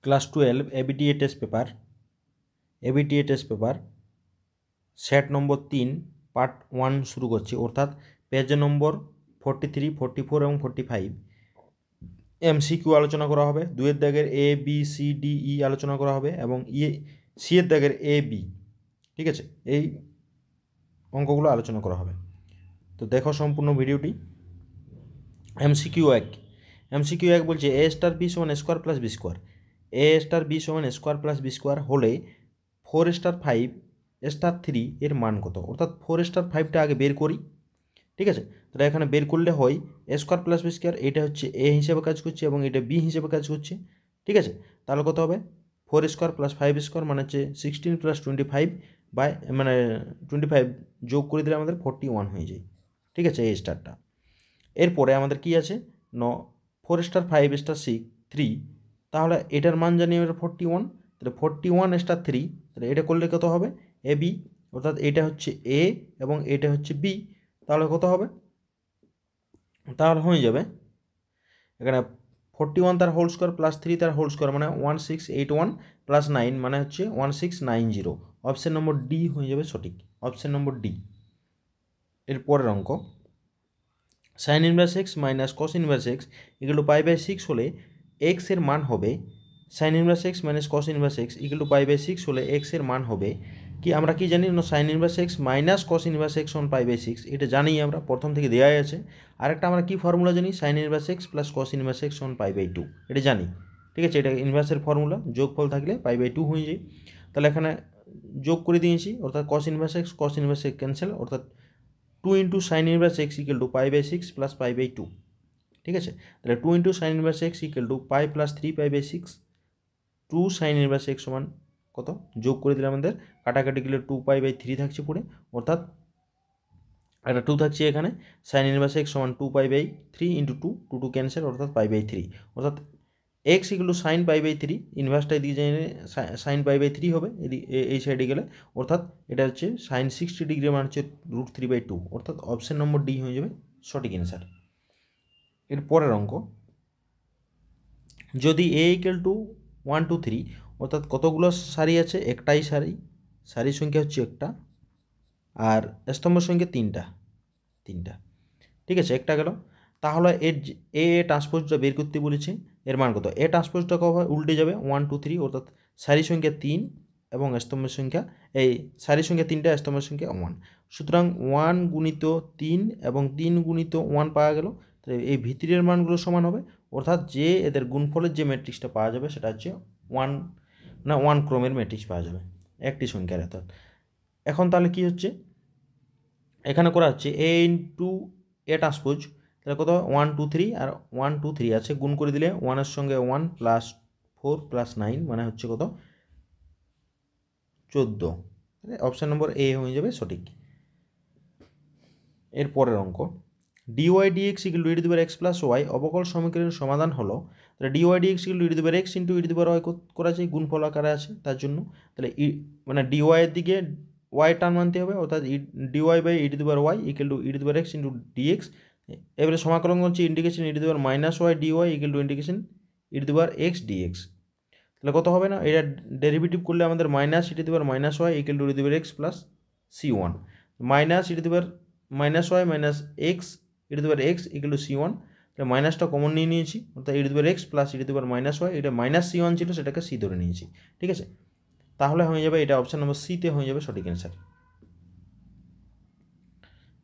Class 12 ABTA test paper set number 3 part 1 শুরু করছি, অর্থাৎ পেজ নম্বর 43, 44 এবং 45 এমসিকিউ আলোচনা করা হবে। 2 এর দাগের এ বি সি ডি ই আলোচনা করা হবে এবং সি এর দাগের এ বি, ঠিক আছে, এই অঙ্কগুলো আলোচনা করা হবে। তো দেখো সম্পূর্ণ ভিডিওটি। এমসিকিউ 1 বলছে এ স্টার বি সমান স্কোয়ার প্লাস বি স্কোয়ার, এ স্টার বি সমান স্কোয়ার প্লাস বি স্কোয়ার হলে 4 স্টার 5 স্টার 3 এর মান কত? অর্থাৎ 4 স্টার 5টা আগে বের করি, ঠিক আছে। তাহলে এখানে বের করলে হয় এ স্কোয়ার প্লাস বি স্কোয়ার, এটা হচ্ছে এ হিসেবে কাজ করছে এবং এটা বি হিসেবে কাজ করছে, ঠিক আছে। তাহলে কত হবে? 4 স্কোয়ার প্লাস 5 স্কোয়ার মানে হচ্ছে 16 প্লাস 25 বাই মানে 25 যোগ করে দিলে আমাদের 41 হয়ে যায়, ঠিক আছে, এ স্টারটা। এরপরে আমাদের কি আছে? 4 স্টার 5 স্টার 3, তাহলে এটার মান জানি আমরা 41, তাহলে 41 স্টার 3, তাহলে এটা করলে কত হবে? এ বি, অর্থাৎ এটা হচ্ছে এ এবং এটা হচ্ছে বি, তাহলে কত হবে? তাহলে হয়ে যাবে এখানে 41 তার হোল স্কোয়ার প্লাস 3 তার হোল স্কোয়ার মানে 1681 প্লাস 9 মানে হচ্ছে 1690। অপশন নম্বর ডি হয়ে যাবে সঠিক, অপশন নম্বর ডি। এর পরের অঙ্ক, sine inverse X minus cos inverse X equal to pi by 6 হলে এক্স এর মান হবে, sine inverse X minus cos inverse X equal to pi by 6 হলে এক্স এর মান হবে কি? আমরা কি জানি না, sine inverse X minus cos inverse X on pi by 6, এটা জানি আমরা, প্রথম থেকে দেওয়াই আছে। আরেকটা আমরা কি ফর্মুলা জানি? Sine inverse X plus cos inverse X on pi by 2, এটা জানি, ঠিক আছে। এটা ইনভার্সের ফর্মুলা, যোগফল থাকলে পাই বাই 2 হয়ে যায়। তাহলে এখানে যোগ করে দিয়েছি, অর্থাৎ কস ইনভার্স এক্স ক্যান্সেল, অর্থাৎ 2 into sine inverse X equal to pi by 6 plus pi by 2, ঠিক আছে। তাহলে 2 into sine inverse X equal to pi plus 3 pi by 6, 2 sine inverse X সমান কত? যোগ করে দিলে আমাদের কাটাকাটি গেলে 2 পাই বাই 3 থাকছে পড়ে, অর্থাৎ একটা 2 থাকছে এখানে। সাইন ইনভার্স এক্স সমান 2 পাই বাই 3 ইন্টু 2 2 ক্যান্সেল, অর্থাৎ পাই বাই 3, অর্থাৎ X equal to sine pi by 3, ইনভার্সটাই দিয়ে যায় সাইন পাই বাই 3 হবে এই সাইডে গেলে, অর্থাৎ এটা হচ্ছে সাইন 60 ডিগ্রি মানে হচ্ছে √3/2, অর্থাৎ অপশন নম্বর ডি হয়ে যাবে সঠিক অ্যান্সার। এর পরের অঙ্ক, যদি এ ইকুয়াল টু 1 2 3, অর্থাৎ কতগুলো সারি আছে? একটাই সারির সংখ্যা হচ্ছে একটা, আর স্তম্ভের সংখ্যা তিনটা, ঠিক আছে, একটা গেল। তাহলে এর এ ট্রান্সপোজটা বের করতে বলেছে, এর মান কত? এ ট্রান্সপোজটা কবে উল্টে যাবে? 1 2 3, অর্থাৎ সারির সংখ্যা 3 এবং স্তম্ভের সংখ্যা, এই সারির সংখ্যা 3টা, স্তম্ভের সংখ্যা 1, সুতরাং 1 গুণিত 3 এবং 3 গুণিত 1 পাওয়া গেল। তাহলে এই ভিতরের মানগুলো সমান হবে, অর্থাৎ যে এদের গুণফলের যে ম্যাট্রিক্সটা পাওয়া যাবে সেটা হচ্ছে 1 ক্রমের ম্যাট্রিক্স পাওয়া যাবে একটি সংখ্যার। অর্থাৎ এখন তাহলে কি হচ্ছে, এখানে করা হচ্ছে এ ইন্টু এ ট্রান্সপোজ, তাহলে কত? 1 2 3 আর 1 2 3 আছে, গুণ করে দিলে 1 সঙ্গে 1 প্লাস 4 প্লাস 9 মানে হচ্ছে কত? 14, অপশান নম্বর এ হয়ে যাবে সঠিক। এর পরের অঙ্ক, D Y D X equal to E to the power X plus Y অবকল সমীকরণের সমাধান হলো, তাহলে D Y D X equal to E to the power X into E to the power Y করা যায়, গুণফল আকারে আছে তার জন্য। তাহলে মানে ডিওয়াইয়ের দিকে ওয়াই টার্ম মানতে হবে, অর্থাৎ D Y by E to the power Y equal to E to the power X into D X. এবারে সমাকলন করছি integration E to the power minus Y D Y equal to integration E to the power X D X. তাহলে কত হবে না? এটা derivative করলে আমাদের minus E to the power minus Y equal to E to the power X plus C1, minus E to the power minus Y minus X E to the power X equal to C1, তাহলে মাইনাসটা common নিয়ে নিয়েছি, অর্থাৎ E to the power X plus E to the power minus Y, এটা minus C1 ছিল সেটাকে C ধরে নিয়েছি, ঠিক আছে। তাহলে হয়ে যাবে এটা অপশান নম্বর সিতে হয়ে যাবে সঠিক অ্যান্সার,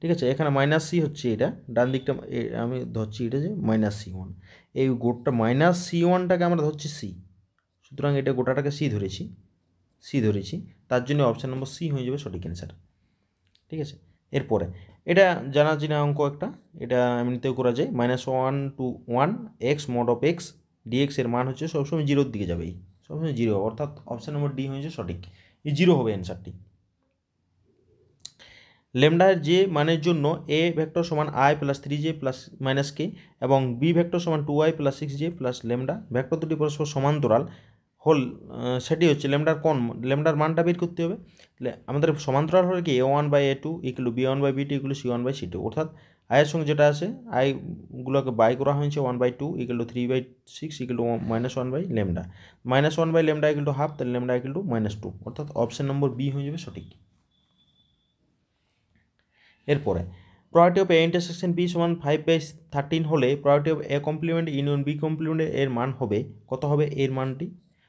ঠিক আছে। এখানে মাইনাস সি হচ্ছে এটা, ডান দিকটা আমি ধরছি এটা যে মাইনাস C1, এই গোটটা মাইনাস C1টাকে আমরা ধরছি সি, সুতরাং এটা গোটাটাকে সি ধরেছি, তার জন্য অপশান নম্বর সি হয়ে যাবে সঠিক অ্যান্সার, ঠিক আছে। এরপরে এটা জানা চিনা অঙ্ক একটা, এটা এমনিতেও করা যায়। -1 to 1 X mod of X D X এর মান হচ্ছে সবসময় জিরোর দিকে যাবে, সবসময় জিরো, অর্থাৎ অপশান নম্বর ডি হয়েছে সঠিক, এই জিরো হবে অ্যান্সারটি। ল্যামডার যে মানের জন্য এ ভেক্টর সমান I plus 3j plus minus K এবং বি ভেক্টর সমান 2i plus 6j plus lambda, vector দুটি পরস্পর সমান্তরাল হল, সেটি হচ্ছে ল্যামডার মানটা বের করতে হবে। তাহলে আমাদের সমান্তরাল হলে কি A1/A2 equal to B1/B2 equal to C1/C2, অর্থাৎ আয়ের সঙ্গে যেটা আছে আইগুলোকে বাই করা হয়েছে 1/2 equal to 3/6 equal to -1/λ -1/λ equal to half, তাহলে ল্যামডা ইকুয়াল টু -2, অর্থাৎ অপশন নম্বর বি হয়ে যাবে সঠিক। এরপরে probability of A intersection B সমান 5/13 হলে probability of A complement union B complement এর মান হবে কত হবে এর মানটি?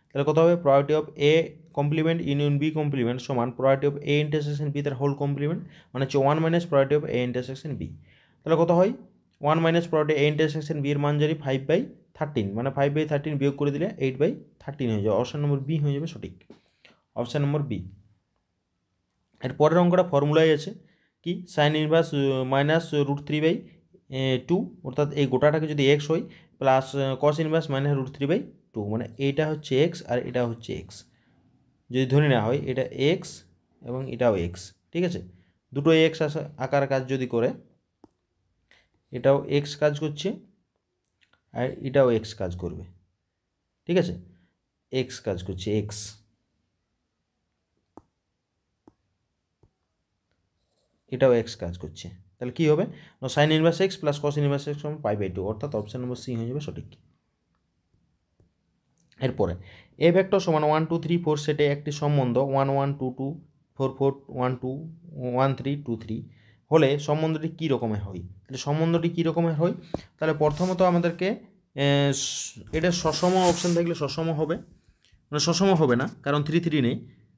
তাহলে কত হবে? Probability of A complement union B complement সমান probability of A intersection B তার হোল কমপ্লিমেন্ট, মানে হচ্ছে 1 minus probability of A intersection B. তাহলে কত হয়? 1 minus probability A intersection B এর মান জানি 5/13, মানে 5/13 বিয়োগ করে দিলে 8/13 হয়ে যাবে। অপশন নম্বর বি হয়ে যাবে সঠিক, অপশন নম্বর বি। এর পরের অঙ্কটা ফর্মুলাই আছে কি, সাইন ইনভার্স -√3/2, অর্থাৎ এই গোটাটাকে যদি এক্স হয় প্লাস কস ইনভার্স -√3/2, মানে এইটা হচ্ছে এক্স আর এটা হচ্ছে এক্স। যদি ধরে নেওয়া হয় এটা এক্স এবং এটাও এক্স, ঠিক আছে, দুটো এক্স আকার কাজ যদি করে, এটাও এক্স কাজ করছে আর এটাও এক্স কাজ করবে, ঠিক আছে, এক্স কাজ করছে এক্স, এটাও এক্স কাজ করছে, তাহলে কী হবে? Sine inverse X plus cos inverse X সমান π/2, অর্থাৎ অপশন নম্বর সি হয়ে যাবে সঠিক। এরপরে এ ভেক্টর সমান 1 2 3 4 সেটে একটি সম্বন্ধ 1 1 2 2 4 4 1 2 1 3 2 3 হলে সম্বন্ধটি কী রকমের হয়? তাহলে সম্বন্ধটি কী রকমের হয়? তাহলে প্রথমত আমাদেরকে এটা সসম অপশান থাকলে সসম হবে, মানে সসম হবে না, কারণ 3 3 নেই,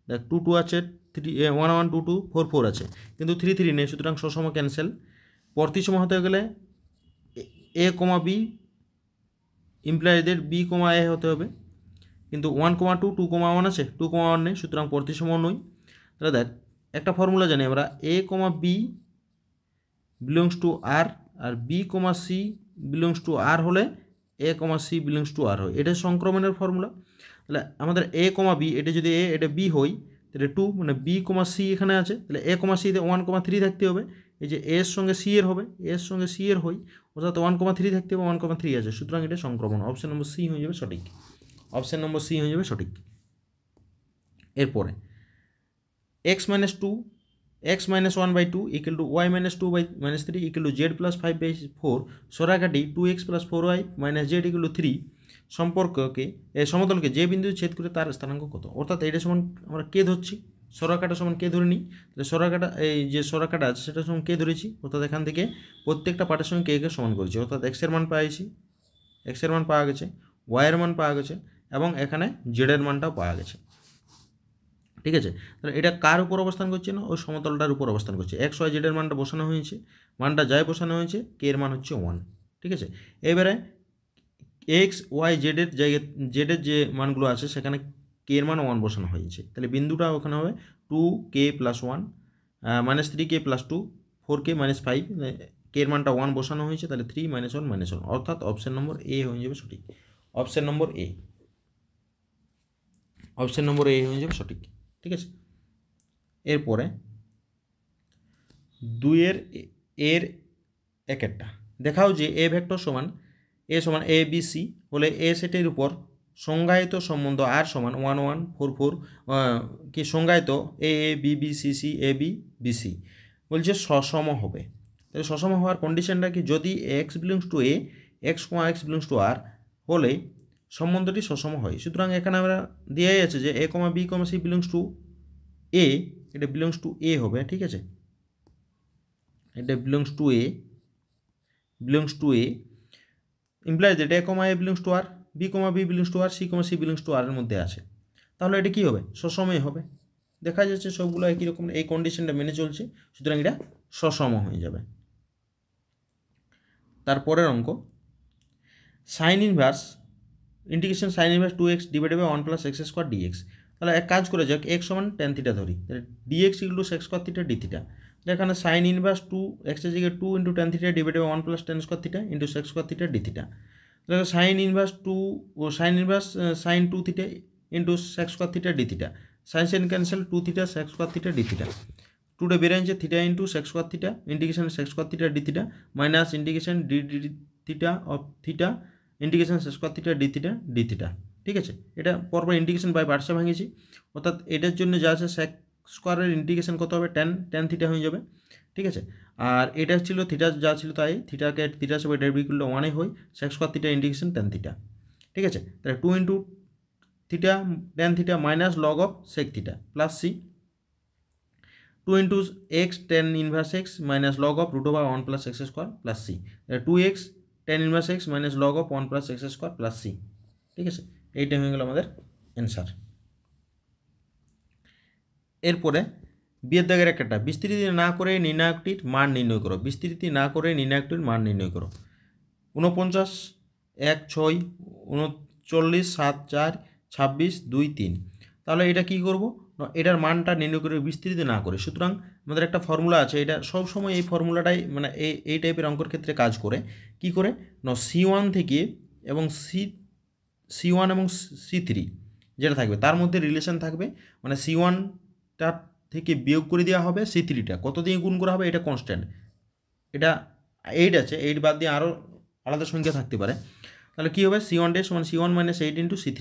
দেখ 2 2 আছে, 1 1 2 2 4 4 আছে, কিন্তু 3 3 নেই, সুতরাং সসম ক্যান্সেল। প্রতিসম হতে গেলে এ কমা বি ইমপ্লাইদের বি কমা এ হতে হবে, কিন্তু 1 2 2 1 আছে, 2 1 নেই, সুতরাং প্রতিসম নই। তাহলে দেখ একটা ফর্মুলা জানি আমরা, A comma B belongs to R, আর B comma C belongs to R হলে A comma C belongs to R হয়, এটা সংক্রমণের ফর্মুলা। তাহলে আমাদের এ কমা বি, এটা যদি এ এটা বি হয় তাহলে 2, মানে বি কমা সি এখানে আছে, তাহলে এ কমা সিতে 1,3 থাকতে হবে, এই যে এর সঙ্গে সি এর হবে, এর সঙ্গে সি এর হয়, অর্থাৎ 1,3 থাকতে হবে, 1,3 আছে, সুতরাং এটা সংক্রমণ, অপশন নম্বর সি হয়ে যাবে সঠিক, অপশন নম্বর সি হয়ে যাবে সঠিক। এরপরে X minus 2 X minus 1/2 equal to Y minus 2/3 equal to Z plus 5/4 সরাকাটি 2x প্লাস 4y minus Z equal to 3 সম্পর্ককে সমতলকে যে বিন্দু ছেদ করে তার স্থানাঙ্ক কত? অর্থাৎ এটা সমান আমরা কে ধরছি, সরাকাটা সমান কে ধরে নিই, তাহলে সরাকাটা এই যে সরাকাটা আছে সেটা সমান কে ধরেছি, অর্থাৎ এখান থেকে প্রত্যেকটা পার্টের সঙ্গে কে সমান করেছি, অর্থাৎ এক্সের মান পাইছি, এক্সের মান পাওয়া গেছে, ওয়াইয়ের মান পাওয়া গেছে এবং এখানে জেডের মানটাও পাওয়া গেছে, ঠিক আছে। তাহলে এটা কার উপর অবস্থান করছে না, ওই সমতলটার উপর অবস্থান করছে, এক্স ওয়াই জেডের মানটা বসানো হয়েছে, মানটা যাই বসানো হয়েছে, কে এর মান হচ্ছে 1, ঠিক আছে। এবারে এক্স ওয়াই জেডের জায়গায় জেডের যে মানগুলো আছে সেখানে কে এর মান 1 বসানো হয়েছে, তাহলে বিন্দুটা ওখানে হবে 2k + 1 -3k + 2 4k - 5, কে এর মানটা 1 বসানো হয়েছে, তাহলে 3 - 1 - 1, অর্থাৎ অপশন নম্বর এ হয়ে যাবে সঠিক, অপশন নম্বর এ, অপশন নম্বর এ হয়ে যাবে সঠিক, ঠিক আছে। এরপরে 2 এর একটা দেখাও যে এ ভেক্টর সমান এ সমান এ বি সি হলে এ সেটের উপর সংজ্ঞায়িত সম্বন্ধ আর সমান 1 1 4 4 কি সংজ্ঞায়িত A A B B C C A B B C বলছে সসম হবে। তাহলে সসম হওয়ার কন্ডিশনটা কি, যদি X belongs to A X comma X belongs to R হলে সম্বন্ধটি সসম হয়। সুতরাং এখানে আমরা দেওয়াই আছে যে A comma B comma C belongs to A, এটা বিলংস টু এ হবে, ঠিক আছে, এটা belongs to A, belongs to A implies that A comma A belongs to R, B comma B belongs to R, C comma C belongs to R এর মধ্যে আছে, তাহলে এটা কী হবে, সসমই হবে। দেখা যাচ্ছে সবগুলো একই রকম, এই কন্ডিশনটা মেনে চলছে, সুতরাং এটা সসম হয়ে যাবে। তারপরের অঙ্ক sine inverse integration sine inverse 2x divided by 1 + x² dx। তাহলে এক কাজ করে যাক, x সমান tan থিটা ধরি, তাহলে dx equal to sec² theta d theta, এখানে সাইন ইনভার্স 2 x এর জায়গায় 2 × tan theta divided by 1 + tan² theta × sec² theta d theta, তাহলে সাইন ইনভার্স 2 ও sine inverse sine 2 theta × sec² theta d theta, sine sine cancel 2 theta sec² theta d theta, 2টা বেরিয়ে যাচ্ছে theta × sec² theta integration sec² theta d theta minus integration d theta of theta integration sec² theta d theta d theta, ঠিক আছে। এটা পরপর integration by পার্টসে ভাঙিয়েছি, অর্থাৎ এটার জন্য যা আছে sec² ইন্টিগ্রেশন কত হবে, tan থিটা হয়ে যাবে, ঠিক আছে। আর এটা ছিল থিটা যা ছিল তাই, থিটাকে থিটার সাথে ডেরিভেটিভ করলে 1 হয়, sec square theta integration tan theta. ঠিক আছে, তাহলে 2 into theta tan theta minus log of sec theta plus C, 2 into X tan inverse X minus log of root over 1 plus x square plus C, 2x tan inverse X minus log of 1 plus x square plus C. ঠিক আছে, এইটা হয়ে গেল আমাদের answer. এরপরে বিয়ের দাগের একটা, বিস্তৃতি না করে নির্ণায়কটির মান নির্ণয় করো। বিস্তৃতি না করে নির্ণায়কটির মান নির্ণয় করো। 49 1 6 39 7 4 26 2 3। তাহলে এটা কি করব, এটার মানটা নির্ণয় করে বিস্তৃতি না করে। সুতরাং আমাদের একটা ফর্মুলা আছে, এটা সব সময় এই ফর্মুলাটাই মানে এই টাইপের অঙ্কের ক্ষেত্রে কাজ করে। কি করে না, C1 থেকে এবং C1 এবং C3 যেটা থাকবে তার মধ্যে রিলেশন থাকবে, মানে C1টা থেকে বিয়োগ করে দেওয়া হবে, C3টা কত দিয়ে গুণ করা হবে, এটা কনস্ট্যান্ট। এটা 8 আছে, 8 বাদ দিয়ে আরও আলাদা সংখ্যা থাকতে পারে। তাহলে কী হবে, C1 সমান C1 মাইনাস 8 ইন্টু C3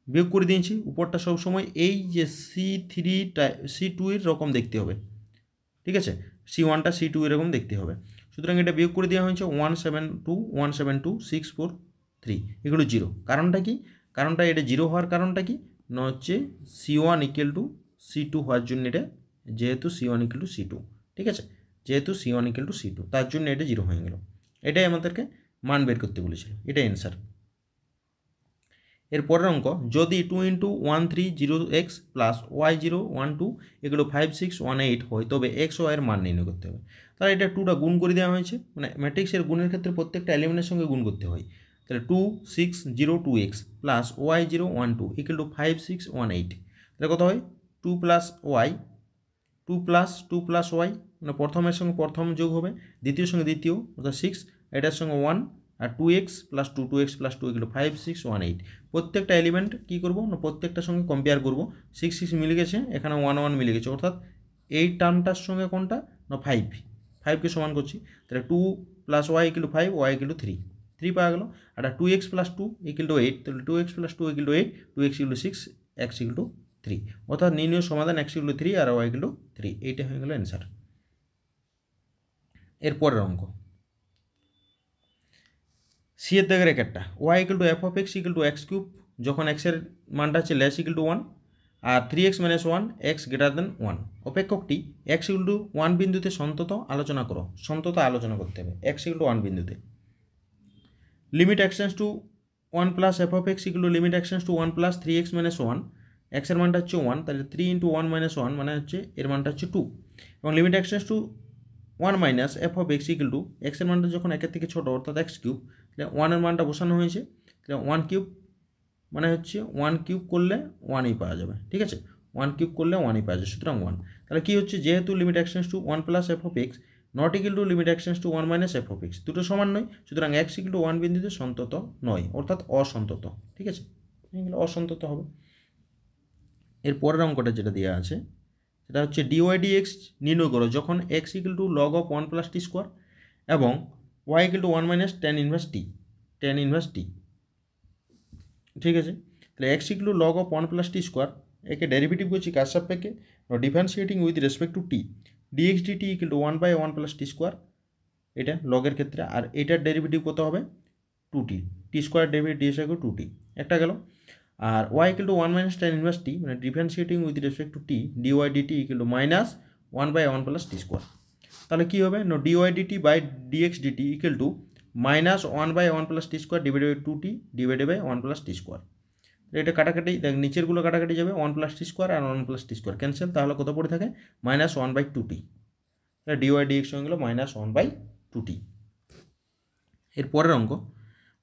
বিয়োগ করে দিয়েছি। উপরটা সবসময় এই যে C3টা C2 এর রকম দেখতে হবে। ঠিক আছে, C1টা C2 এরকম দেখতে হবে। সুতরাং এটা বিয়োগ করে দেওয়া হয়েছে 172 6 4 3 এগুলো 0। কারণটা কি, কারণটা এটা 0 হওয়ার কারণটা কি না হচ্ছে C1 ইকুয়াল টু C2 হওয়ার জন্য, এটা যেহেতু C1 ইকুয়াল টু C2, ঠিক আছে, যেহেতু C1 ইকুয়াল টু C2 তার জন্য এটা 0 হয়ে গেল। এটাই আমাদেরকে মান বের করতে বলেছিল, এটাই অ্যান্সার। এর পরের অঙ্ক, যদি 2 ইন্টু 130x প্লাস y0 12 এগুলো 5 6 1 8 হয়, তবে এক্স ও এর মান নির্ণয় করতে হবে। তাহলে এটা 2টা গুণ করে দেওয়া হয়েছে, মানে ম্যাট্রিক্সের গুণের ক্ষেত্রে প্রত্যেকটা এলিমেন্টের সঙ্গে গুণ করতে হয়। তাহলে 2 6 0 2x plus y0 12 equal to 5 6 1 8। তাহলে কত হয়, 2 প্লাস ওয়াই 2 প্লাস ওয়াই, মানে প্রথমের সঙ্গে প্রথম যোগ হবে, দ্বিতীয় সঙ্গে দ্বিতীয় অর্থাৎ 6, এটার সঙ্গে 1 আর 2x প্লাস 2x প্লাস 2 এগুলো 5 6 1 8। প্রত্যেকটা এলিমেন্ট কী করবো না, প্রত্যেকটার সঙ্গে কম্পেয়ার করবো। 6 6 মিলে গেছে, এখানে 1 1 মিলে গেছে, অর্থাৎ এই টার্মটার সঙ্গে কোনটা না 5কে সমান করছি। তাহলে 2 plus Y equal to 5, Y equal to 3 পাওয়া গেল। আর 2x প্লাস 2 ইকুয়াল টু 8, তাহলে 2x plus 2 equal to 8, 2x equal to 6, x equal to 3, অর্থাৎ নির্ণয় সমাধান x ইকুয়াল টু 3 আর y ইকুয়াল টু 3। এইটা হয়ে গেল অ্যান্সার। এরপরের অঙ্ক, সি এর দাগের একটা, Y equal to F of x equal to X cube যখন এক্সের মানটা হচ্ছে লেস ইকুয়াল টু 1 আর 3x minus 1 X greater than 1, অপেক্ষকটি এক্স ইকুয়াল টু 1 বিন্দুতে সন্তত আলোচনা করো। সন্তত আলোচনা করতে হবে এক্স ইকুয়াল টু 1 বিন্দুতে। Limit X tends to 1 plus F of x equal to limit X tends to 1 plus 3x minus 1, এক্সের মানটা হচ্ছে 1, তাহলে 3 ইন্টু 1 মাইনাস 1 মানে হচ্ছে এর মানটা হচ্ছে 2, এবং limit X tends to 1 minus F of x equal to এক্সের মানটা যখন একের থেকে ছোটো অর্থাৎ এক্স কিউব, তাহলে 1 এর মানটা বসানো হয়েছে, তাহলে 1 কিউব মানে হচ্ছে 1 কিউব করলে 1ই পাওয়া যাবে। ঠিক আছে, 1 কিউব করলে 1ই পাওয়া যাবে, সুতরাং 1। তাহলে কী হচ্ছে, যেহেতু limit X tends to 1 plus F of X not equal to limit X tends to 1 minus F of X, দুটো সমান নয়, সুতরাং এক্স ইকুয়াল টু 1 বিন্দুতে সন্তত নয়, অর্থাৎ অসন্তত। ঠিক আছে, এগুলো অসন্তত হবে। এর পরের অঙ্কটা যেটা দেওয়া আছে সেটা হচ্ছে ডিওয়াই ডিএক্স নির্ণয় করো যখন X equal to log of 1 plus T square এবং Y equal to 1 minus tan inverse T. ঠিক আছে, তাহলে X equal to log of 1 plus T square, একে ডেরিভেটিভ করছি কার সাপেক্ষে, differentiating with respect to T, D X D T equal to 1/1 plus T square, এটা লগের ক্ষেত্রে। আর এটার ডেরিভেটিভ কত হবে, 2t, T square derivative D X equal 2t, একটা গেল। আর Y equal to 1 minus tan inverse T, মানে differentiating with respect to T, D Y D T equal to minus 1/1 plus T square. তাহলে কী হবে, D Y D T by D X D T equal to minus 1/1 plus T square divided by 2t divided by 1 plus T square. এটা কাটাকাটি, দেখ নিচেরগুলো কাটাকাটি যাবে, 1 plus T square আর 1 প্লাস টি স্কোয়ার ক্যান্সেল, তাহলে কত পড়ে থাকে মাইনাস 1/2t, তাহলে ডিওয়াই ডিএক্স হয়ে গেল মাইনাস 1/2t। এর পরের অঙ্ক,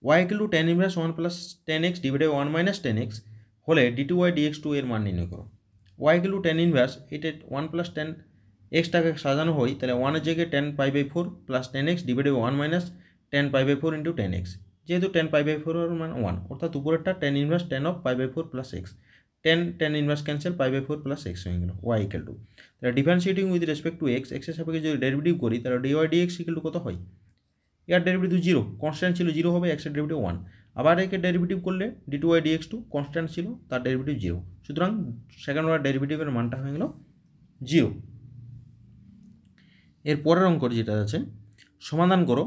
Y equal to tan inverse 1 plus 10x divided by 1 minus 10x হলে d2y dx2 এর মান নির্ণয় করো। Y equal to tan inverse, এটা 1 প্লাস 10xটাকে সাজানো হয়, তাহলে 1 এর জায়গায় 10π/4 plus 10x divided by 1 minus 10π/4 into 10x, যেহেতু 10π/4 এর মান 1, অর্থাৎ উপরেরটা tan inverse 10 of π/4 plus x, 10 inverse cancel, π/4 plus x হয়ে গেল। ওয়াই ইকুয়াল টু, তাহলে differentiating with respect to X, এক্সের সাপেক্ষে যদি ডেরিভেটিভ করি তাহলে ডিওয়াই ডিএক্স ইকুয়াল টু কত হয়, এর ডেরিভেটিভ 0, কনস্ট্যান্ট ছিল 0 হবে, এক্সের ডেরিভেটিভ 1, আবার একে ডেরিভেটিভ করলে d2y dx2 কনস্ট্যান্ট ছিল, তার ডেরিভেটিভ 0, সুতরাং সেকেন্ড অর্ডার ডেরিভেটিভের মানটা হয়ে গেল 0। এর পরের অঙ্ক যেটা আছে, সমাধান করো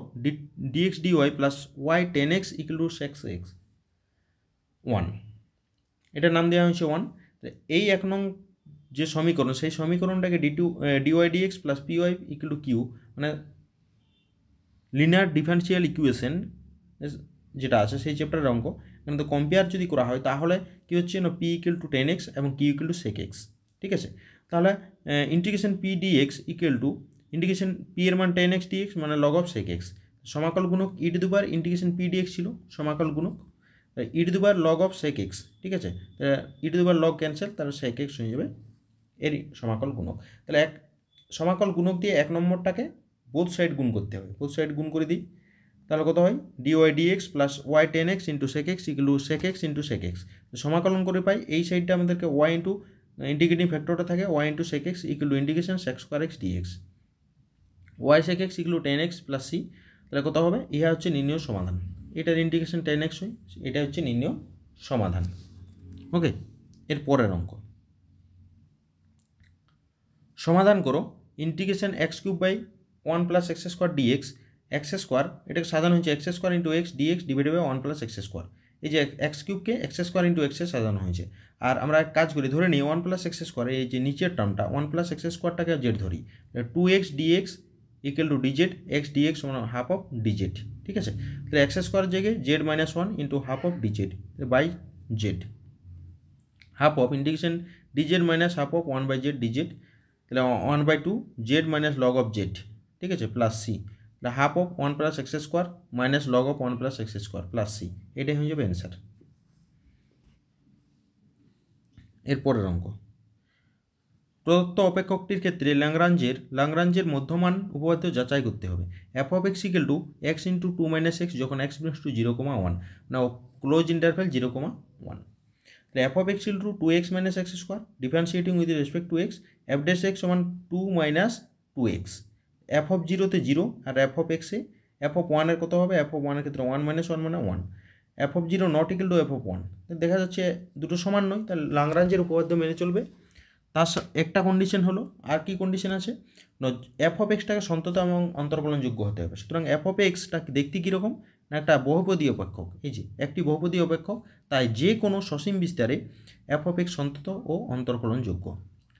D X D Y plus Y 10x equal to 6x 1, এটার নাম দেওয়া হয়েছে 1। এই 1 নং যে সমীকরণ, সেই সমীকরণটাকে D Y D X plus P Y equal to Q, মানে লিনিয়ার ডিফারেন্সিয়াল ইকুয়েশন যেটা আছে সেই চ্যাপ্টারের অঙ্ক। কিন্তু কম্পেয়ার যদি করা হয় তাহলে কী হচ্ছে না, পি ইকুয়াল টু 10x এবং Q equal to sec x। ঠিক আছে, তাহলে integration P dx equal to integration P এর মান 10x dx মানে লগ অফ sec x, সমাকল গুণক e to the power integration P dx ছিল, সমাকল গুণক e to the power log of sec x। ঠিক আছে, e to the power log cancel, তাহলে sec x হয়ে যাবে এরই সমাকল গুণক। তাহলে এক সমাকল গুণক দিয়ে 1 নম্বরটাকে বোথ সাইড গুণ করতে হবে, বোথ সাইড গুণ করে দিই, তাহলে কত হয় D Y D X plus Y 10x into sec x equal to sec x into sec x। সমাকলন করে পাই এই সাইডটা আমাদেরকে ওয়াই ইন্টু ইন্টিগ্রেটিং ফ্যাক্টরটা থাকে Y into sec x equal to integration sec square x dx, Y sec x equal to 10x plus C. তাহলে কত হবে, ইহা হচ্ছে নির্ণয় সমাধান, এটার ইন্টিগ্রেশন 10x হয়, এটা হচ্ছে নির্ণয় সমাধান। ওকে, এর পরের অঙ্ক, সমাধান করো integration X cube by 1 plus x square D X, X square এটাকে সাজানো হয়েছে X square into X D X divided by 1 plus x square. এই যে এক্স কিউবকে এক্স স্কোয়ার ইন্টু এক্সে সাজানো হয়েছে। আর আমরা এক কাজ করি, ধরে নিই 1 প্লাস এক্স স্কোয়ার, এই যে নিচের টার্মটা 1 প্লাস এক্স স্কোয়ারটাকে জেড ধরি, 2x dx equal to D Z X D X মানে হাফ অফ ডিজেড। ঠিক আছে, তাহলে এক্স স্কোয়ার জায়গায় Z minus 1 into half of D Z by Z, half of integration D Z minus half of 1 by Z D Z, তাহলে 1/2 Z minus log of Z. ঠিক আছে, plus C, তাহলে half of 1 plus x square minus log of 1 plus x square plus C, এটাই হয়ে যাবে answer. এরপরের অঙ্ক, প্রদত্ত অপেক্ষকটির ক্ষেত্রে ল্যাগ্রাঞ্জের মধ্যমান উপপাদ্য যাচাই করতে হবে। F of x equal to x into 2 minus x যখন এক্স বিলংস টু 0,1, না close interval 0,1। F of x equal to 2x minus x square differentiating with respect to x, F dash x সমান 2 minus 2x, F of 0-তে 0 আর F of এক্সে F of 1-এর কত হবে, F of 1-এর ক্ষেত্রে 1 minus 1 মানে 1, F of 0 not equal to F of 1। দেখা যাচ্ছে দুটো সমান নয়, তাহলে ল্যাগ্রাঞ্জের উপপাদ্য মেনে চলবে। তার একটা কন্ডিশন হলো, আর কি কন্ডিশন আছে, এফ অফ এক্সটাকে সন্তত এবং অন্তর্কলনযোগ্য হতে হবে। সুতরাং এফ অফ এক্সটা দেখতে কীরকম না, একটা বহুপদী অপেক্ষক, এই যে একটি বহুপদী অপেক্ষক, তাই যে কোনো সসীম বিস্তারে এফ অফ এক্স সন্তত ও অন্তর্কলনযোগ্য।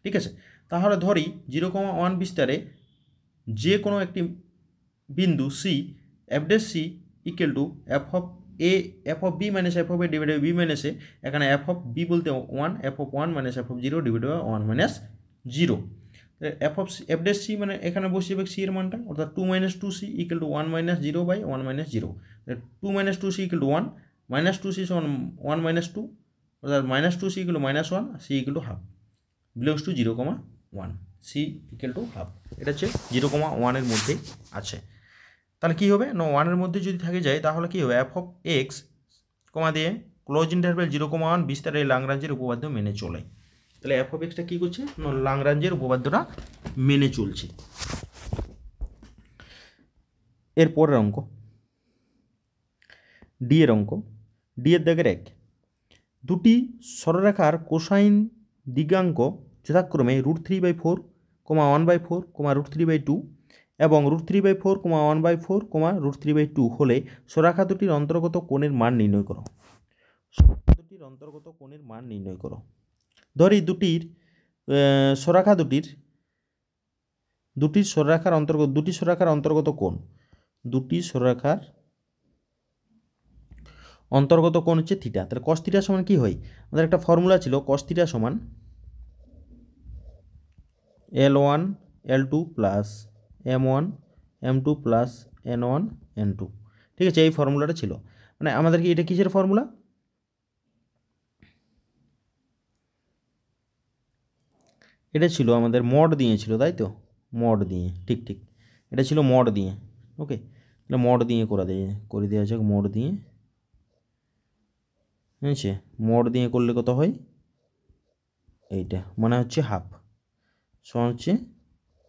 ঠিক আছে, তাহলে ধরি 0,1 বিস্তারে যে কোনো একটি বিন্দু C, F dash C equal to F of A, F of B minus F of A divided B minus A, এখানে এফ অফ বি বলতে 1, F of 1 minus F of 0 divided by 1 minus 0। F of F dash C মানে এখানে বসে যাবে C এর মানটা, অর্থাৎ 2 minus 2c equal to 1 minus 0 by 1 minus 0। 2 minus 2c equal to 1, minus 2c সমান 1 মাইনাস 2, অর্থাৎ minus 2c equal to minus 1, C equal to half, belongs to 0,1, C equal to half. এটা হচ্ছে 0,1-এর মধ্যে আছে। তাহলে কী হবে না, 1-এর মধ্যে যদি থাকে যায় তাহলে কী হবে, এফ অফ এক্স কমা দিয়ে ক্লোজ ইন্টারভ্যাল 0,1 বিস্তারে ল্যাগ্রাঞ্জের উপপাদ্য মেনে চলে। তাহলে এফ অফ এক্সটা কী করছে না, ল্যাগ্রাঞ্জের উপপাদ্যটা মেনে চলছে। এর পরের অঙ্ক, ডি এর অঙ্ক, ডি এর দাগের 1, দুটি সরলরেখার কোসাইন দিগাঙ্ক যথাক্রমে √3/4, 1/4, √3/2 এবং √3/4, 1/4, √3/2 হলে সরলরেখা দুটির অন্তর্গত কোণের মান নির্ণয় করো। দুটির অন্তর্গত কোণের মান নির্ণয় করো। ধরি দুটি সরলরেখার অন্তর্গত কোণ, দুটি সরলরেখার অন্তর্গত কোণ হচ্ছে থিটা। তাহলে কস থিটা সমান কি হয়, আমাদের একটা ফর্মুলা ছিল কস থিটা সমান L1 L2 plus M1 M2 plus N1 N2। ঠিক আছে, এই ফর্মুলাটা ছিল, মানে আমাদের কি এটা কিসের ফর্মুলা, এটা ছিল আমাদের মড দিয়েছিল, তাই তো, মড দিয়ে, ঠিক ঠিক, এটা ছিল মড দিয়ে। ওকে, তাহলে মড দিয়ে করে দেওয়া যাক, মড দিয়ে, বুঝছে, মড দিয়ে করলে কত হয়, এইটা মানে হচ্ছে হাফ, সমান হচ্ছে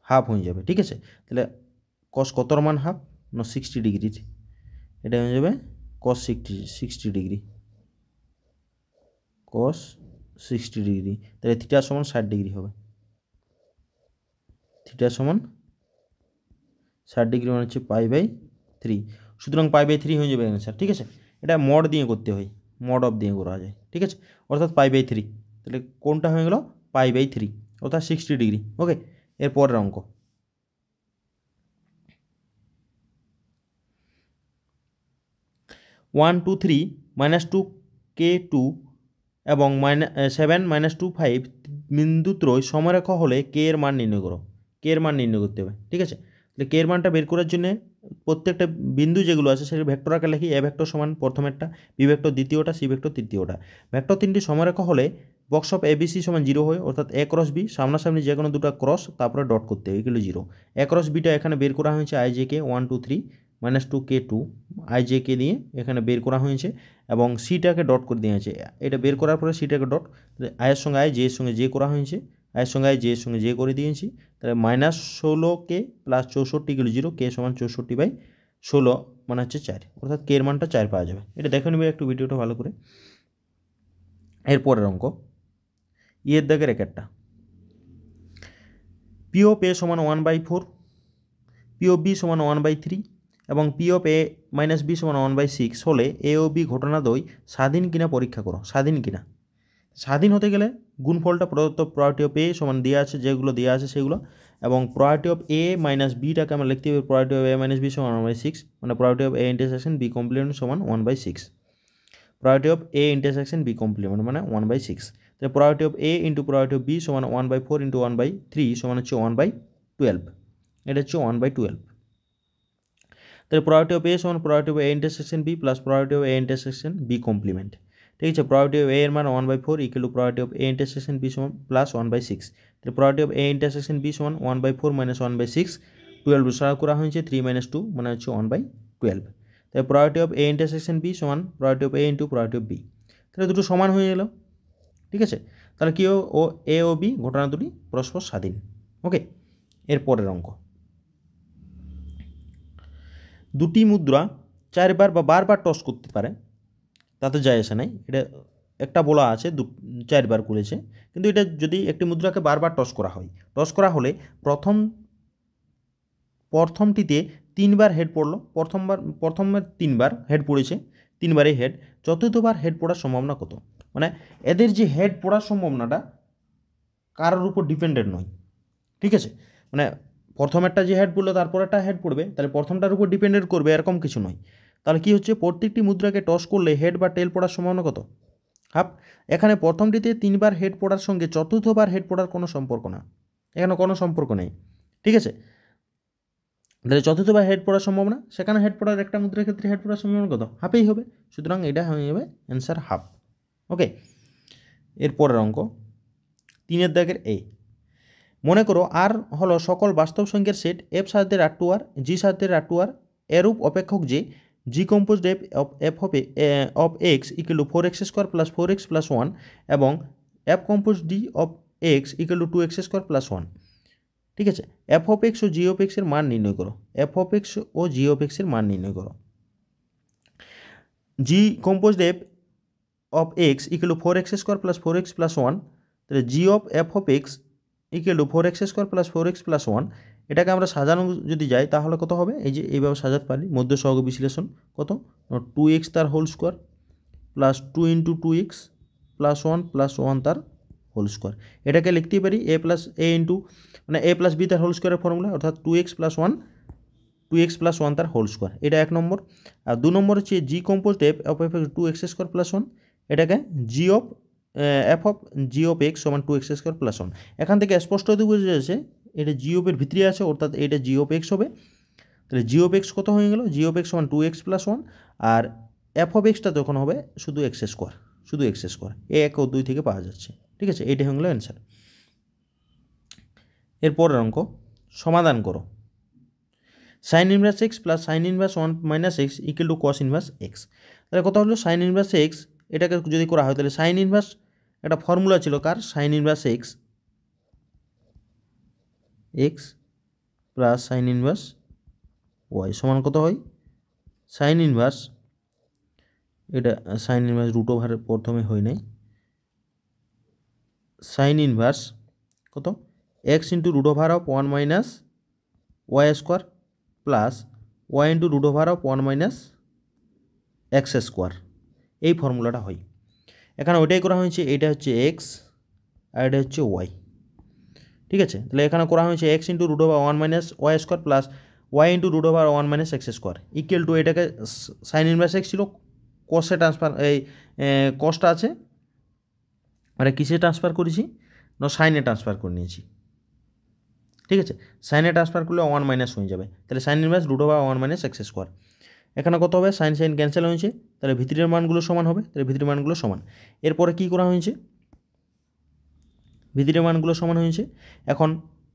হাফ হয়ে যাবে। ঠিক আছে, তাহলে কস কতর মান হাফ না 60 ডিগ্রির, এটা হয়ে যাবে কস 60 ডিগ্রি, কস 60 ডিগ্রি। তাহলে থিটা সমান 60 ডিগ্রি হবে, থিটা সমান 60 ডিগ্রি মানে হচ্ছে π/3। সুতরাং π/3 হয়ে যাবে অ্যান্সার। ঠিক আছে, এটা মড দিয়ে করতে হয়, মড অফ দিয়ে করা যায়। ঠিক আছে, অর্থাৎ π/3। তাহলে কোনটা হয়ে গেল π/3 অর্থাৎ 60 ডিগ্রি। ওকে, এর পরের অঙ্ক 1 2 3 -2 k2 এবং 7 -2 5 বিন্দুত্রয় সমরেখা হলে কে এর মান নির্ণয় করো। কে এর মান নির্ণয় করতে হবে। ঠিক আছে, তাহলে কে এর মানটা বের করার জন্য প্রত্যেকটা বিন্দু যেগুলো আছে সেটা ভেক্টর আকারে লিখি। এ ভেক্টর সমান প্রথমেরটা, বি ভেক্টর দ্বিতীয়টা, সি ভেক্টর তৃতীয়টা। ভেক্টর তিনটি সমরেখা হলে বক্স অফ এবিসি সমান 0 হয়, অর্থাৎ এ ক্রস বি সামনাসামনি যে কোনো দুটো ক্রস তারপরে ডট করতে হবে, এগুলো 0। এ ক্রস বিটা এখানে বের করা হয়েছে I J K 1 2 3 -2 k2 I J K দিয়ে এখানে বের করা হয়েছে এবং সিটাকে ডট করে দিয়েছে। এটা বের করার পরে সিটাকে ডট, আয়ের সঙ্গে আয়, জে এর সঙ্গে জে করা হয়েছে, আয়ের সঙ্গে আয়, জে এর সঙ্গে জে করে দিয়েছি। তাহলে -16k + 64 গেল 0, কে সমান 64/16 মানে হচ্ছে 4, অর্থাৎ কে এর মানটা 4 পাওয়া যাবে। এটা দেখে নেবে একটু ভিডিওটা ভালো করে। এরপরের অঙ্ক ইয়ের দাগের একটা পি অফ এ সমান 1/4, পি অফ বি সমান 1/3 এবং P of A minus B সমান 1/6 হলে এ ও বি ঘটনাদ্বয় স্বাধীন কিনা পরীক্ষা করো। স্বাধীন কিনা, স্বাধীন হতে গেলে গুণফলটা প্রদত্ত প্রপার্টি অফ এ সমান দেওয়া আছে, যেগুলো দেওয়া আছে সেগুলো, এবং প্রপার্টি অফ এ মাইনাস বিটাকে আমরা লিখতে হবে property of A minus B সমান 1/6, মানে property of A intersection B complement সমান 1/6। Property of A intersection B complement মানে 1/6। তাহলে property of A into property of B সমান 1/4 ইন্টু 1/3 সমান হচ্ছে 1/12। এটা হচ্ছে 1/12। তাহলে প্রপার্টি অফ এ সমান property of A intersection B plus property of A intersection B complement. ঠিক আছে, প্রপার্টি অফ এ এর মান 1/4 equal to property of A intersection B সমান প্লাস 1/6। তাহলে property of A intersection B সমান 1/4 - 1/6, 12 সারা করা হয়েছে 3 - 2 মানে হচ্ছে 1/12। তাহলে property of A intersection B সমান property of A into property of B. তাহলে দুটো সমান হয়ে গেল। ঠিক আছে, তাহলে কি ও এ ও বি ঘটনা দুটি পরস্পর স্বাধীন। ওকে, এর পরের অঙ্ক দুটি মুদ্রা 4বার বা বারবার টস করতে পারে, তাতে যায় আসে নাই। এটা একটা বলা আছে 4বার করেছে, কিন্তু এটা যদি একটি মুদ্রাকে বারবার টস করা হয়, টস করা হলে প্রথমটিতে 3বার হেড পড়লো, প্রথমের 3বার হেড পড়েছে, 3বারই হেড, চতুর্থবার হেড পড়ার সম্ভাবনা কত? মানে এদের যে হেড পড়ার সম্ভাবনাটা কারোর উপর ডিপেন্ডেন্ট নয়। ঠিক আছে, মানে প্রথমেরটা যে হেড পড়লো তারপর একটা হেড পড়বে, তাহলে প্রথমটার উপর ডিপেন্ডেন্ট করবে এরকম কিছু নয়। তাহলে কি হচ্ছে, প্রত্যেকটি মুদ্রাকে টস করলে হেড বা টেল পড়ার সম্ভাবনা কত? হাফ। এখানে প্রথমটিতে 3বার হেড পড়ার সঙ্গে চতুর্থবার হেড পড়ার কোনো সম্পর্ক না, এখানে কোনো সম্পর্ক নেই। ঠিক আছে, তাহলে চতুর্থবার হেড পড়ার সম্ভাবনা, সেখানে হেড পড়ার একটা মুদ্রার ক্ষেত্রে হেড পড়ার সম্ভাবনা কত? হাফেই হবে। সুতরাং এটা হয়ে যাবে অ্যান্সার হাফ। ওকে, এরপরের অঙ্ক 3 দাগের এ। মনে করো আর হলো সকল বাস্তব সংখ্যার সেট, এফ সাধ্যের R2R, জি সাধ্যের R2R, এরূপ অপেক্ষক যে G composed F of x equal to 4x² + 4x + 1 এবং F compose D of x equal to 2x² + 1। ঠিক আছে, এফ অফ এক্স ও জি অফ এক্স এর মান নির্ণয় করো। এফ অফ এক্স ও জি অফ এক্স এর মান নির্ণয় করো। G composed F of x equal to 4x² + 4x + 1, তাহলে G of F of x equal to 4x² + 4x + 1। এটাকে আমরা সাজানো যদি যাই তাহলে কত হবে? এই যে এইভাবে সাজাতে পারি, মধ্য সহগ বিশ্লেষণ কত, 2x তার হোল স্কোয়ার প্লাস 2 × 2x + 1 + 1 তার হোল স্কোয়ার। এটাকে লিখতেই পারি a + a ইন্টু মানে a + b তার হোল স্কোয়ারের ফর্মুলা, অর্থাৎ 2x + 1 2x + 1 তার হোল স্কোয়ার। এটা 1 নম্বর। আর 2 নম্বর হচ্ছে G composed F of F 2x² + 1, এটাকে G of F of G of x সমান 2x² + 1। এখান থেকে স্পষ্ট হতে বোঝা যাচ্ছে এটা জি অফ এর ভিতরে আছে, অর্থাৎ এটা জি অফ এক্স হবে। তাহলে জি অফ এক্স কত হয়ে গেল? জি অফ এক্স সমান 2x + 1, R F of extra তখন হবে শুধু x², শুধু x²। 1 ও 2 থেকে পাওয়া যাচ্ছে। ঠিক আছে, এইটা হয়ে গেল অ্যান্সার। এরপরের অঙ্ক সমাধান করো। sin inverse x plus sin inverse 1 - x equal two cos inverse x। তাহলে কথা হলো sin ইনভার্স x, এটাকে যদি করা হয় তাহলে sin ইনভার্স একটা ফর্মুলা ছিল কার, sin inverse x plus sin inverse y সমান কত হয়? sin ইনভার্স, এটা sin ইনভার্স রুট ওভার প্রথমে হয় নাই, sin ইনভার্স কত, x × √1 - y² plus Y into root over of 1 minus x square, এই ফর্মুলাটা হয়। এখানে ওইটাই করা হয়েছে, এটা হচ্ছে এক্স আর এটা হচ্ছে ওয়াই, ঠিক আছে। তাহলে এখানে করা হয়েছে X into root over 1 minus Y square plus Y into root over 1 minus x square equal to, এটাকে সাইন ইনভার্স এক্স ছিল, কসে ট্রান্সফার, এই কসটা আছে, মানে কিসে ট্রান্সফার করেছি না সাইনে ট্রান্সফার করে নিয়েছি, ঠিক আছে। সাইনে ট্রান্সফার করলে 1 মাইনাস হয়ে যাবে, তাহলে sine inverse root over 1 minus x square. এখানে কত হবে, সাইন সাইন ক্যান্সেল হয়েছে, তাহলে ভিতরের মানগুলো সমান হবে, তাহলে ভিতরের মানগুলো সমান। এরপরে কি করা হয়েছে, ভিতরের মানগুলো সমান হয়েছে। এখন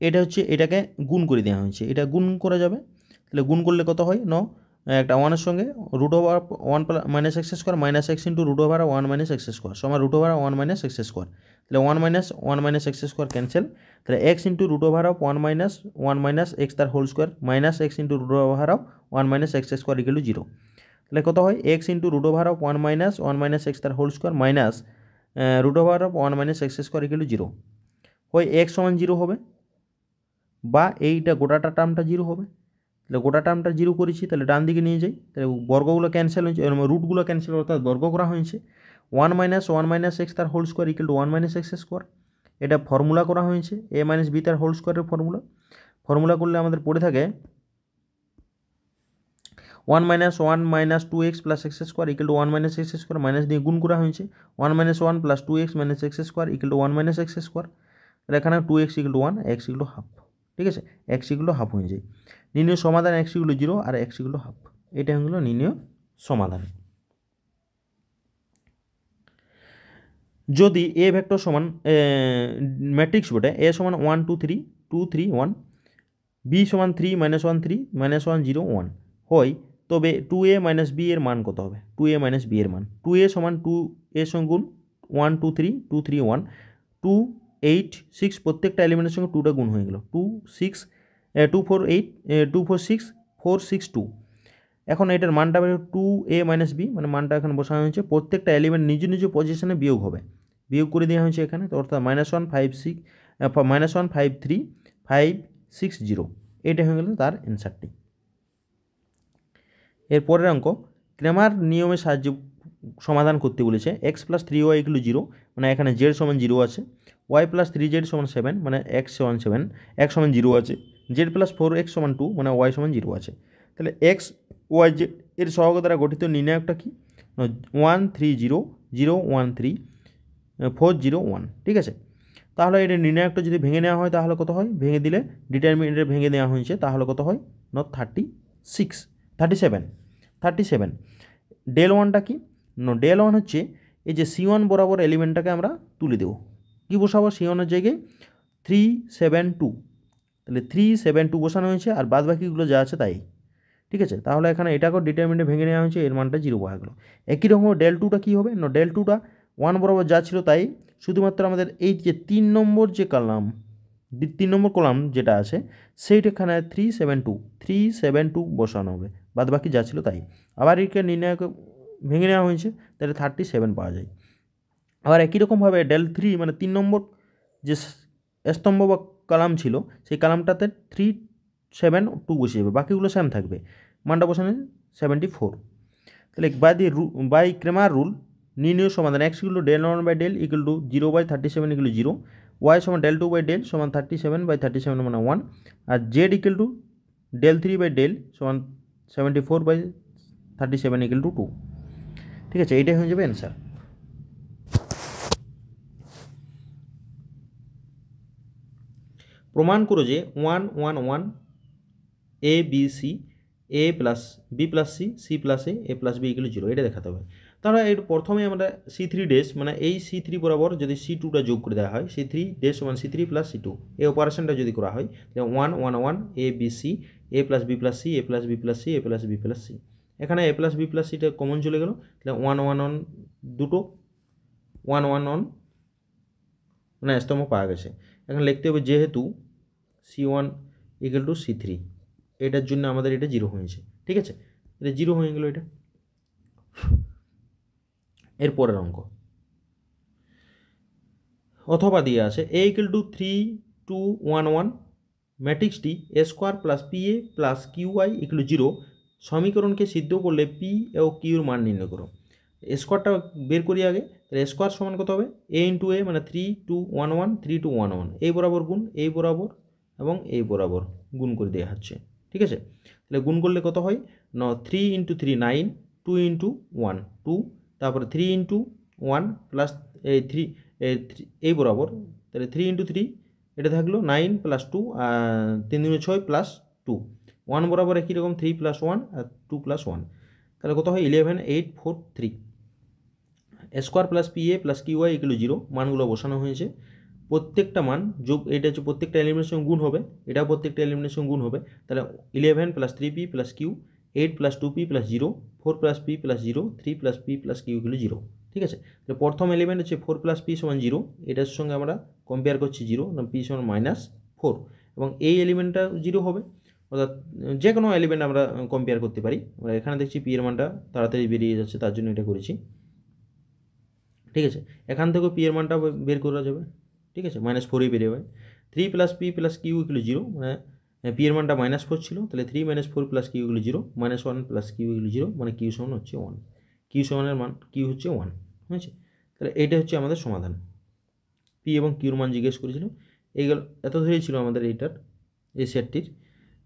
এটা হচ্ছে, এটাকে গুণ করে দেওয়া হয়েছে, এটা গুণ করা যাবে, তাহলে গুণ করলে কত হয়, একটা 1 এর সঙ্গে root over 1 minus x square minus x into root over 1 minus x square সমান root over 1 minus x square, তাহলে 1 মাইনাস এক্স স্কোয়ার ক্যান্সেল, তাহলে x into root over of 1 minus x তার whole square minus x into root over of 1 minus x square equal to 0, তাহলে কত হয়, x into root over of 1 minus x তার whole square minus root over of 1 minus x square equal to 0, হয় x সমান 0 হবে, বা এইটা গোটাটা টার্মটা 0 হবে, তাহলে গোটা টার্মটা 0 করেছি, তাহলে ডান দিকে নিয়ে যাই, তাহলে বর্গগুলো ক্যান্সেল হয়েছে, রুটগুলো ক্যান্সেল, অর্থাৎ বর্গ করা হয়েছে, 1 মাইনাস এক্স তার whole square equal to 1 minus x square, এটা ফর্মুলা করা হয়েছে, এ মাইনাস বি তার হোল স্কোয়ারের ফর্মুলা করলে আমাদের পড়ে থাকে 1 minus 2x plus x square equal to 1 minus x square, minus দিয়ে গুণ করা হয়েছে 1 minus 1 plus 2x minus x square equal to 1 minus x square, তাহলে এখানে 2x equal to 1, x equal to half, ঠিক আছে, এক্স ইকুয়াল টু হাফ হয়ে যায়। নির্ণয় সমাধান এক্স ইকুয়াল টু 0 আর এক্স ইকুয়াল টু হাফ, এটা হলো নির্ণয় সমাধান। যদি এ ভেক্টর সমান ম্যাট্রিক্স বটে, এ সমান 1 2 3 2 3 1, বি সমান 3 -1 3 -1 0 1 হয়, তবে 2a মাইনাস বি এর মান কত হবে, 2a মাইনাস বি এর মান, 2a সমান 2a সঙ্গে গুণ 1 2 3 2 3 1 2 8 6, প্রত্যেকটা এলিমেন্টের সঙ্গে 2টা গুণ হয়ে গেল, 2 6 2 4 8 2 4 6 4 6 2, এখন এটার মানটা হবে 2a মাইনাস বি, মানে মানটা এখানে বসানো হয়েছে, প্রত্যেকটা এলিমেন্ট নিজ নিজ পজিশনে বিয়োগ হবে, বিয়োগ করে দেওয়া হয়েছে এখানে, তো অর্থাৎ -1 5 6 -1 5 3 5 6 0, এটা হয়ে গেল তার অ্যান্সারটি। এরপরের অঙ্ক, ক্রেমার নিয়মের সাহায্যে সমাধান করতে বলেছে, x plus 3y equal to 0, মানে এখানে জেড সমান 0 আছে, ওয়াই প্লাস 3z সমান 7, মানে এক্স সমান 7, এক্স সমান 0 আছে, জেড প্লাস 4x সমান 2, মানে ওয়াই সমান 0 আছে, তাহলে এক্স ওয়াই জেড এর সহগ দ্বারা গঠিত নির্ণায়কটা কি, 1 3 0 0 1 3 4 0 1, ঠিক আছে। তাহলে এটা নির্ণায়কটা যদি ভেঙে নেওয়া হয় তাহলে কত হয়, ভেঙে দিলে ডিটারমিনেন্টে ভেঙে দেওয়া হয়েছে, তাহলে কত হয়, 37 ডেল ওয়ানটা কি, ডেল ওয়ান হচ্ছে এই যে C1 বরাবর এলিমেন্টটাকে আমরা তুলে দেবো, কী বসাবো, C1-এর জায়গায় 372, তাহলে 372 বসানো হয়েছে, আর বাদ বাকিগুলো যা আছে তাই, ঠিক আছে। তাহলে এখানে এটাকেও ডিটারমিনেন্টে ভেঙে নেওয়া হয়েছে, এর মানটা 0 পাওয়া গেল। একই রকম ডেল টুটা কী হবে, ডেল টুটা 1 বরাবর যা ছিল তাই, শুধুমাত্র আমাদের এই যে 3 নম্বর যে কলাম, 3 নম্বর কলাম যেটা আছে সেইটাখানে 372 বসানো হবে, বাদ বাকি যা ছিল তাই। আবার একে নির্ণায়ক ভেঙে নেওয়া হয়েছে, তাহলে 37 পাওয়া যায়। আবার একই রকমভাবে ডেল 3 মানে 3 নম্বর যে স্তম্ভ বা কলাম ছিল সেই কলামটাতে 372 বসে যাবে, বাকিগুলো সেম থাকবে, মানটা বসানো 74। তাহলে বাই ক্রেমার রুল নির্ণয় সমাধান x equal to del 1 by del equal to 0/37 equal to 0, Y সমান ডেল 2 বাই ডেল সমান 37/37 মানে 1, আর Z equal to del 3 by del সমান 74/37 ইকুয়াল টু 2, ঠিক আছে। এইটাই হয়ে যাবে অ্যান্সার। প্রমাণ করো যে 1 1 1 A B C, A plus B plus C, C plus A plus B equal to 0, এটা দেখাতে হবে। তাহলে এর প্রথমে আমরা C3 ডেশ, মানে এই C3 বরাবর যদি C2টা যোগ করে দেওয়া হয়, C3 ডেশ সমান C3 প্লাস C2, এই অপারেশনটা যদি করা হয়, তাহলে 1 1 1 A B C, A plus B plus C, A plus B plus C, A plus B plus C, এখানে এ প্লাস বি প্লাস সিটা কমন চলে গেল, তাহলে 1 1 1 দুটো 1 1 1 মানে স্তম্ভ পাওয়া গেছে। এখন লিখতে হবে যেহেতু C1 ইকুয়াল টু C3, এটার জন্য আমাদের এটা 0 হয়েছে, ঠিক আছে, এটা 0 হয়ে গেল এটা। এরপরের অঙ্ক, অথবা দিয়ে আছে a ইকুয়াল টু 3 2 1 1 ম্যাট্রিক্সটি A square plus P A plus Q Y equal 0 সমীকরণকে সিদ্ধ করলে পি ও কিউর মান নির্ণয় করো। স্কোয়ারটা বের করি আগে। তাহলে স্কোয়ার সমান কত হবে? এ ইন্টু এ মানে 3 2 1 1 3 2 1 1 এই বরাবর গুণ এই বরাবর এবং এই বরাবর গুণ করে দেওয়া হচ্ছে, ঠিক আছে। তাহলে গুণ করলে কত হয়? 3 ইন্টু 3 9, 2 ইন্টু 1 2, তারপরে 3 ইন্টু 1 প্লাস এই 3 এই বরাবর, তাহলে 3 ইন্টু 3 এটা থাকলো 9 প্লাস 2 3 2 6 প্লাস 2 1 বরাবর একই রকম 3 প্লাস 1 আর 2 প্লাস 1, তাহলে কত হয়? 11 8 4 3 square plus P A plus Q Y equal 0 মানগুলো বসানো হয়েছে। প্রত্যেকটা মান যোগ, এটা হচ্ছে প্রত্যেকটা এলিমেন্টের সঙ্গে গুণ হবে, এটাও প্রত্যেকটা এলিমেন্টের সঙ্গে গুণ হবে। তাহলে 11 plus 3p plus q, 8 plus 2p plus 0, 4 plus p plus 0, 3 plus p plus q equal 0, ঠিক আছে। তাহলে প্রথম এলিমেন্ট হচ্ছে 4 প্লাস p সমান 0, এটার সঙ্গে আমরা কম্পেয়ার করছি 0, না p সমান -4, এবং এই এলিমেন্টটা 0 হবে, অর্থাৎ যে কোনো এলিমেন্ট আমরা কম্পেয়ার করতে পারি। আমরা এখানে দেখছি p এর মানটা তাড়াতাড়ি বেরিয়ে যাচ্ছে, তার জন্য এটা করেছি, ঠিক আছে। এখান থেকেও পি এর মানটা বের করা যাবে, ঠিক আছে, -4ই বেরিয়ে যাবে। 3 plus p plus q equal 0, মানে পি এর মানটা -4 ছিল, তাহলে 3 - 4 plus q equal 0, -1 plus q equal 0, মানে কিউ সমান হচ্ছে 1, কিউ সমানের মান কিউ হচ্ছে 1, ঠিক আছে। তাহলে এইটা হচ্ছে আমাদের সমাধান। পি এবং কিউর মান জিজ্ঞেস করেছিল। এইগুলো এত ধরেই ছিল আমাদের এইটার, এই সেটটির।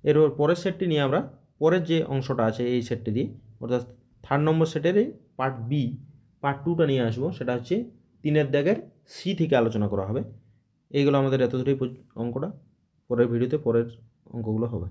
এরপর পরের সেটটি নিয়ে আমরা পরের যে অংশটা আছে এই সেটটি দিয়ে, অর্থাৎ 3 নম্বর সেটের পার্ট বি পার্ট 2টা নিয়ে আসবো, সেটা হচ্ছে 3-এর দাগের সি থেকে আলোচনা করা হবে। এইগুলো আমাদের এত দূরেই অঙ্কটা, পরের ভিডিওতে পরের অঙ্কগুলো হবে।